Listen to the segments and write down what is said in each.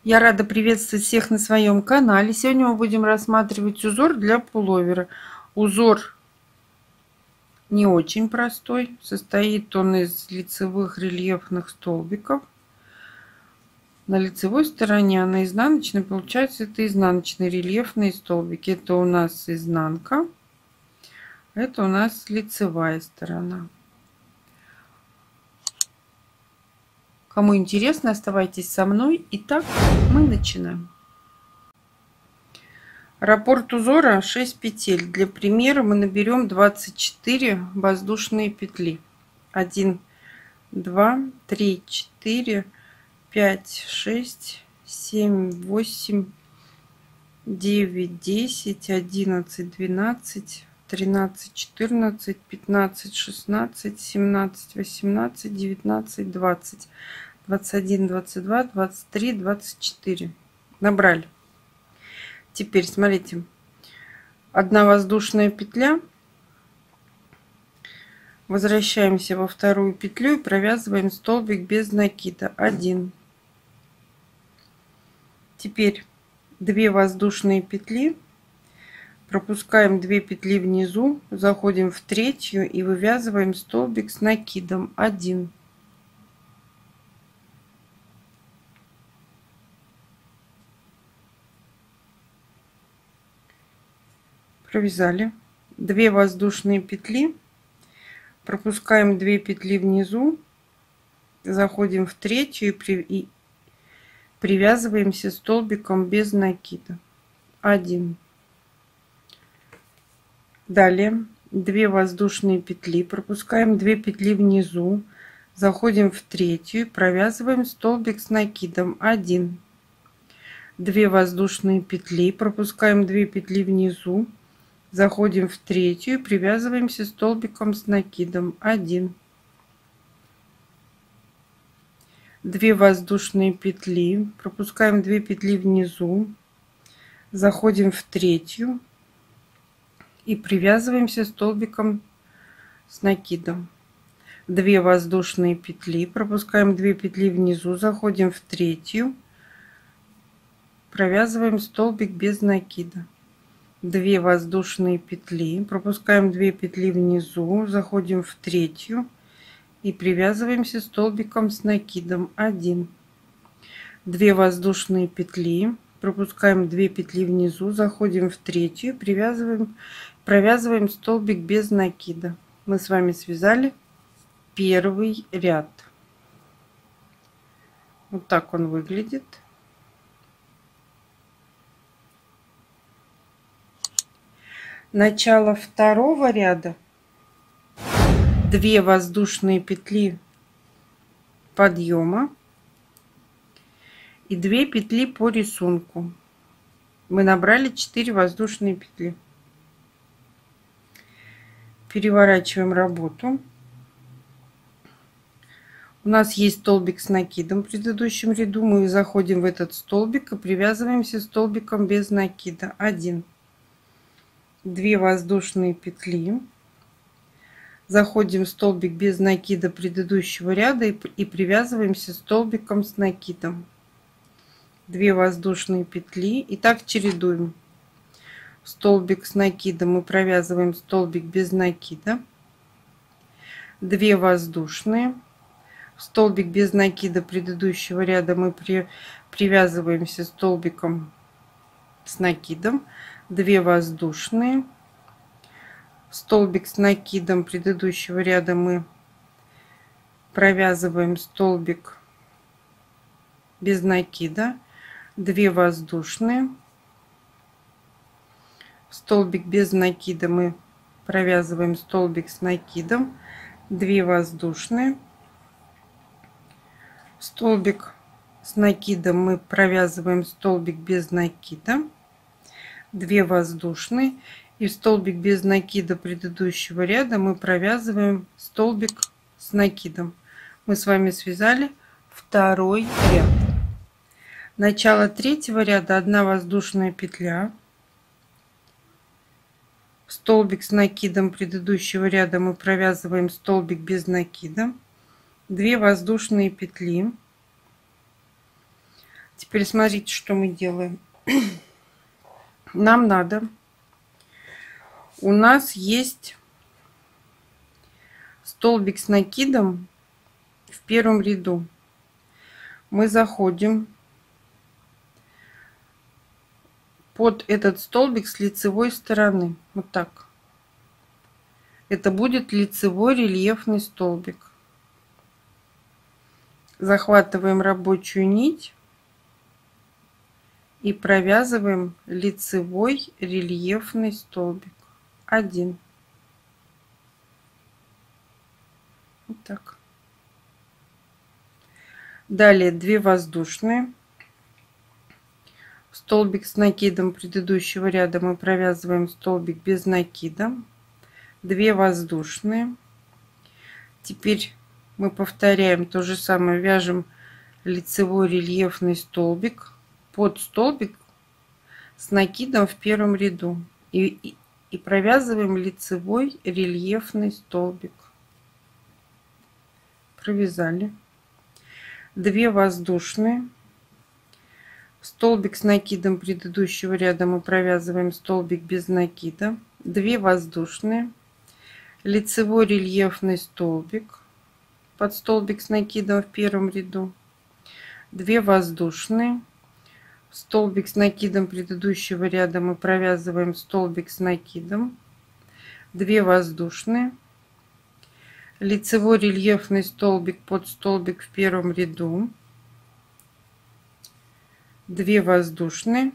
Я рада приветствовать всех на своем канале. Сегодня мы будем рассматривать узор для пуловера. Узор не очень простой. Состоит он из лицевых рельефных столбиков. На лицевой стороне, а на изнаночной, получается, это изнаночные рельефные столбики. Это у нас изнанка. Это у нас лицевая сторона. Кому интересно, оставайтесь со мной. Итак, мы начинаем. Раппорт узора 6 петель. Для примера мы наберем 24 воздушные петли. 1, 2, 3, 4, 5, 6, 7, 8, 9, 10, 11, 12, 13, 14, 15, 16, 17, 18, 19, 20, 21, 22, 23, 24. Набрали. Теперь смотрите, одна воздушная петля, возвращаемся во вторую петлю и провязываем столбик без накида. 1. Теперь 2 воздушные петли, пропускаем 2 петли внизу, заходим в третью и вывязываем столбик с накидом. 1. Провязали 2 воздушные петли, пропускаем 2 петли внизу, заходим в третью и привязываемся столбиком без накида. 1. Далее 2 воздушные петли, пропускаем 2 петли внизу, заходим в третью, провязываем столбик с накидом. 1. 2 воздушные петли, пропускаем 2 петли внизу, заходим в третью, привязываемся столбиком с накидом. 1. 2 воздушные петли, пропускаем 2 петли внизу, заходим в третью и привязываемся столбиком с накидом. 2 воздушные петли, пропускаем 2 петли внизу, заходим в третью, провязываем столбик без накида. 2 воздушные петли, пропускаем 2 петли внизу, заходим в третью и привязываемся столбиком с накидом. 1. 2 воздушные петли, пропускаем 2 петли внизу, заходим в третью, провязываем столбик без накида. Мы с вами связали первый ряд. Вот так он выглядит. Начало второго ряда. 2 воздушные петли подъема и 2 петли по рисунку. Мы набрали 4 воздушные петли. Переворачиваем работу. У нас есть столбик с накидом в предыдущем ряду. Мы заходим в этот столбик и привязываемся столбиком без накида. 1. 2 воздушные петли, заходим в столбик без накида предыдущего ряда и привязываемся столбиком с накидом. 2 воздушные петли и так чередуем. Столбик с накидом мы провязываем столбик без накида, 2 воздушные, столбик без накида предыдущего ряда мы привязываемся столбиком с накидом, 2 воздушные, столбик с накидом предыдущего ряда мы провязываем столбик без накида, 2 воздушные, столбик без накида мы провязываем столбик с накидом, 2 воздушные, столбик с накидом мы провязываем столбик без накида, 2 воздушные, и в столбик без накида предыдущего ряда мы провязываем столбик с накидом. Мы с вами связали второй ряд. Начало третьего ряда. 1 воздушная петля, в столбик с накидом предыдущего ряда мы провязываем столбик без накида, 2 воздушные петли, Теперь смотрите, что мы делаем. Нам надо, у нас есть столбик с накидом в первом ряду. Мы заходим под этот столбик с лицевой стороны. Вот так. Это будет лицевой рельефный столбик. Захватываем рабочую нить и провязываем лицевой рельефный столбик. 1. Вот так. Далее 2 воздушные. В столбик с накидом предыдущего ряда мы провязываем столбик без накида. 2 воздушные. Теперь мы повторяем то же самое, вяжем лицевой рельефный столбик под столбик с накидом в первом ряду и провязываем лицевой рельефный столбик. Провязали. 2 воздушные. В столбик с накидом предыдущего ряда мы провязываем столбик без накида. 2 воздушные. Лицевой рельефный столбик под столбик с накидом в первом ряду. 2 воздушные. В столбик с накидом предыдущего ряда мы провязываем столбик с накидом. 2 воздушные. Лицевой рельефный столбик под столбик в первом ряду. 2 воздушные.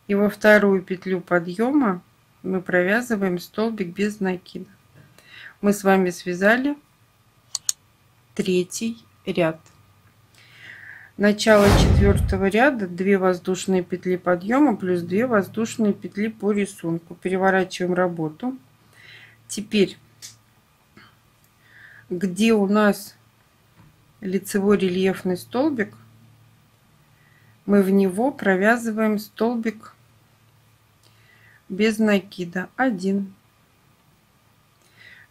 И во вторую петлю подъема мы провязываем столбик без накида. Мы с вами связали 3 ряд. Начало 4-го ряда 2 воздушные петли подъема плюс 2 воздушные петли по рисунку. Переворачиваем работу. Теперь, где у нас лицевой рельефный столбик, мы в него провязываем столбик без накида. 1.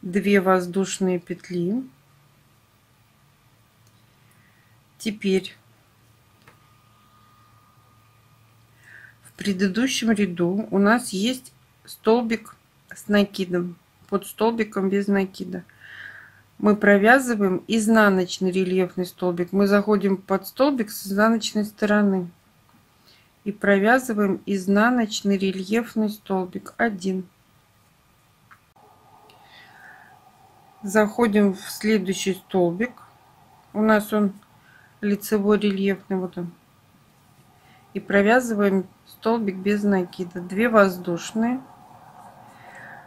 2 воздушные петли. Теперь в предыдущем ряду у нас есть столбик с накидом, под столбиком без накида. Мы провязываем изнаночный рельефный столбик. Мы заходим под столбик с изнаночной стороны и провязываем изнаночный рельефный столбик. 1. Заходим в следующий столбик. У нас он лицевой рельефный, вот он. И провязываем столбик без накида. 2 воздушные.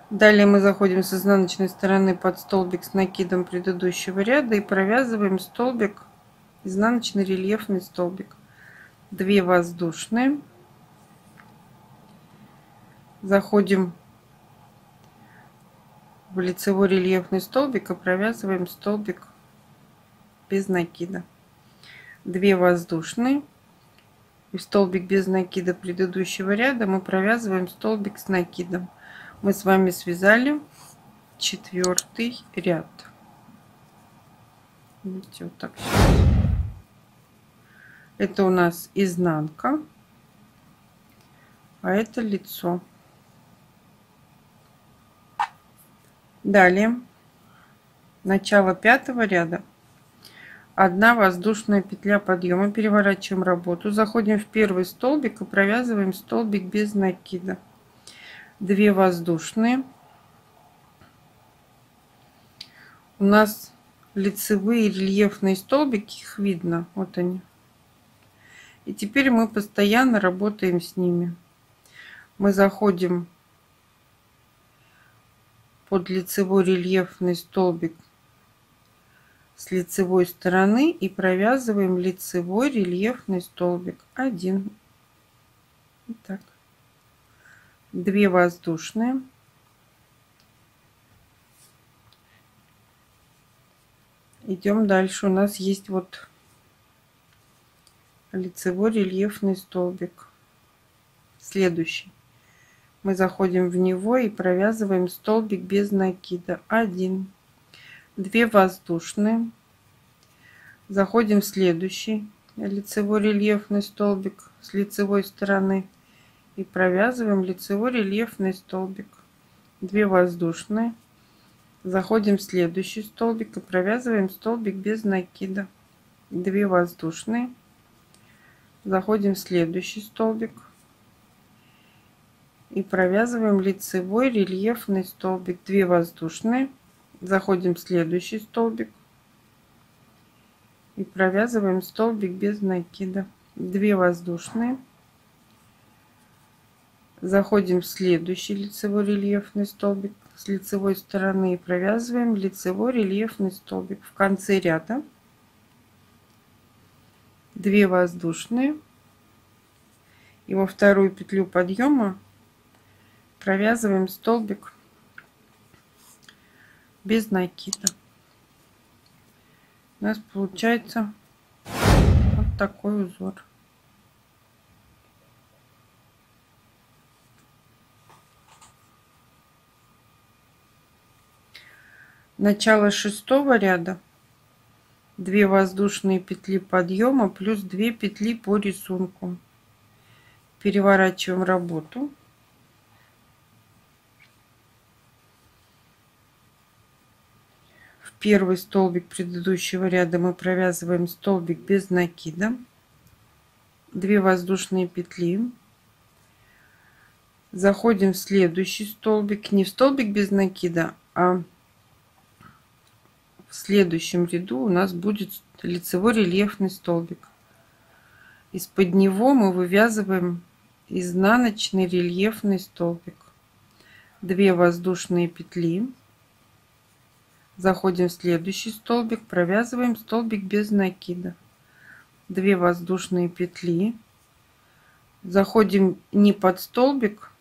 Далее мы заходим с изнаночной стороны под столбик с накидом предыдущего ряда и провязываем столбик, изнаночный рельефный столбик. 2 воздушные. Заходим в лицевой рельефный столбик и провязываем столбик без накида. 2 воздушные. И в столбик без накида предыдущего ряда мы провязываем столбик с накидом. Мы с вами связали 4-й ряд. Видите, вот так. Это у нас изнанка, а это лицо. Далее начало 5-го ряда. 1 воздушная петля подъема. Переворачиваем работу. Заходим в первый столбик и провязываем столбик без накида. 2 воздушные. У нас лицевые рельефные столбики, их видно, вот они. И теперь мы постоянно работаем с ними. Мы заходим под лицевой рельефный столбик с лицевой стороны и провязываем лицевой рельефный столбик. 1. Вот так. 2 воздушные. Идем дальше. У нас есть вот лицевой рельефный столбик. Следующий. Мы заходим в него и провязываем столбик без накида. 1. 2 воздушные. Заходим в следующий. лицевой рельефный столбик с лицевой стороны и провязываем лицевой рельефный столбик. 2 воздушные. Заходим в следующий столбик и провязываем столбик без накида. 2 воздушные. Заходим в следующий столбик и провязываем лицевой рельефный столбик. 2 воздушные. Заходим в следующий столбик и провязываем столбик без накида. 2 воздушные. Заходим в следующий лицевой рельефный столбик с лицевой стороны и провязываем лицевой рельефный столбик. В конце ряда 2 воздушные и во вторую петлю подъема провязываем столбик без накида. У нас получается вот такой узор. Начало 6-го ряда 2 воздушные петли подъема плюс 2 петли по рисунку. Переворачиваем работу. В первый столбик предыдущего ряда мы провязываем столбик без накида. 2 воздушные петли. Заходим в следующий столбик, не в столбик без накида, а в следующем ряду у нас будет лицевой рельефный столбик. Из-под него мы вывязываем изнаночный рельефный столбик. 2 воздушные петли. Заходим в следующий столбик, провязываем столбик без накида. 2 воздушные петли. Заходим не под столбик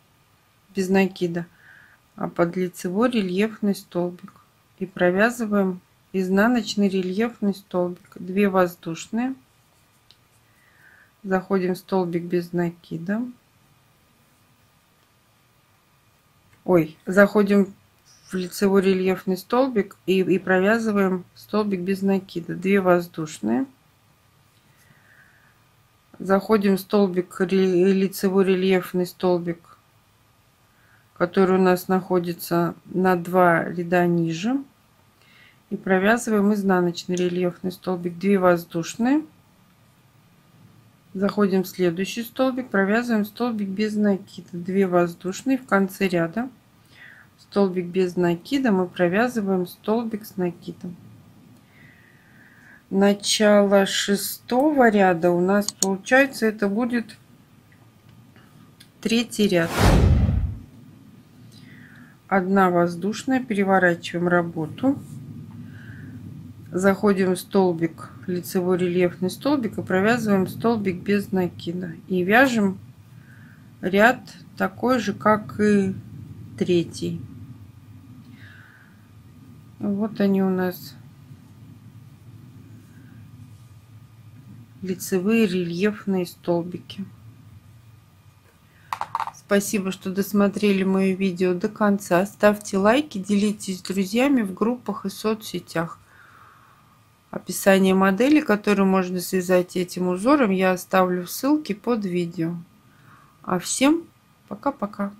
без накида, а под лицевой рельефный столбик. И провязываем изнаночный рельефный столбик. 2 воздушные. Заходим в столбик без накида. Заходим в лицевой рельефный столбик и провязываем столбик без накида. 2 воздушные. Заходим в столбик, лицевой рельефный столбик, который у нас находится на 2 ряда ниже. И провязываем изнаночный рельефный столбик. 2 воздушные. Заходим в следующий столбик, провязываем столбик без накида. 2 воздушные. В конце ряда столбик без накида мы провязываем столбик с накидом. Начало 6-го ряда у нас получается это будет 3-й ряд. 1 воздушная, переворачиваем работу. Заходим в столбик, лицевой рельефный столбик и провязываем столбик без накида. И вяжем ряд такой же, как и 3-й. Вот они у нас лицевые рельефные столбики. Спасибо, что досмотрели мое видео до конца. Ставьте лайки, делитесь с друзьями в группах и соцсетях. Описание модели, которую можно связать этим узором, я оставлю в ссылке под видео. А всем пока-пока.